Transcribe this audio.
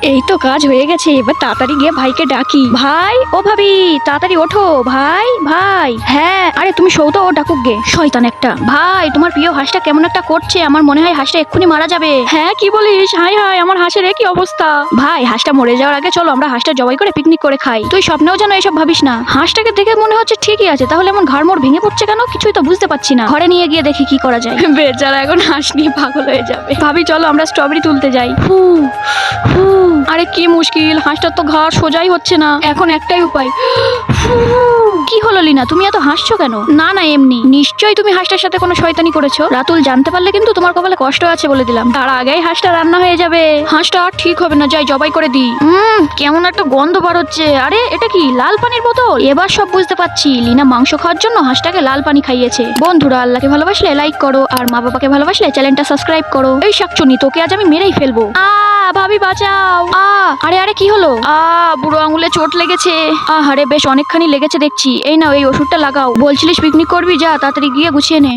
এই তো কাজ হয়ে গেছে, এবার তাড়াতাড়ি গিয়ে ভাইকে ডাকি। ভাই, ও ভাবি, তাড়াতাড়ি ওঠো। ভাই ভাই। হ্যাঁ, আরে তুমি সৌতো, ও ডাকুক গে, শয়তান একটা। ভাই, তোমার প্রিয় হাঁসটা কেমন একটা করছে, আমার মনে হয় হাঁসটা এক্ষুনি মারা যাবে। হ্যাঁ, কি বলিস? হাই হাই, আমার হাঁসের কি অবস্থা। ভাই, হাঁসটা মরে যাওয়ার আগে চলো আমরা হাঁসটা জবাই করে পিকনিক করে খাই। তুই স্বপ্নেও যেন এসব ভাবিস না। হাঁসটাকে দেখে মনে হচ্ছে ঠিকই আছে, তাহলে এমন ঘাড়মোড় ভেঙে পড়ছে কেন, কিছুই তো বুঝতে পারছি না। ঘরে নিয়ে গিয়ে দেখি কি করা যায়। বেচারা এখন হাঁস নিয়ে পাগল হয়ে যাবে। ভাবি, চলো আমরা স্ট্রবেরি তুলতে যাই। আরে কি মুশকিল, হাঁসটার তো ঘাড় সোজাই হচ্ছে না। এখন একটাই উপায়। কি হলো লিনা, তুমি এত হাসছো কেন? না না, এমনি। নিশ্চয়ই তুমি হাঁসটার সাথে কোনো শয়তানি করেছো। রাতুল জানতে পারলে কিন্তু তোমার কপালে কষ্ট আছে বলে দিলাম। তার আগেই হাঁসটা রান্না হয়ে যাবে। হাঁসটা আর ঠিক হবে না, যাই জবাই করে দিই। কেমন একটা গন্ধ বার হচ্ছে। আরে এটা কি, লাল পানির বোতল? এবার সব বুঝতে পারছি, লিনা মাংস খাওয়ার জন্য হাঁসটাকে লাল পানি খাইয়েছে। বন্ধুরা, আল্লাহকে ভালোবাসলে লাইক করো, আর মা বাবাকে ভালোবাসলে চ্যানেলটা সাবস্ক্রাইব করো। এই শাকচুনি, তোকে আজ আমি মেরেই ফেলবো। ভাবি বাঁচাও। আরে আরে কি হলো? বুড়ো আঙুলে চোট লেগেছে। আরে বেশ অনেকখানি লেগেছে দেখছি। এই নাও, এই ওষুধটা লাগাও। বলছিলিস পিকনিক করবি, যা তাড়াতাড়ি গিয়ে গুছিয়ে নে।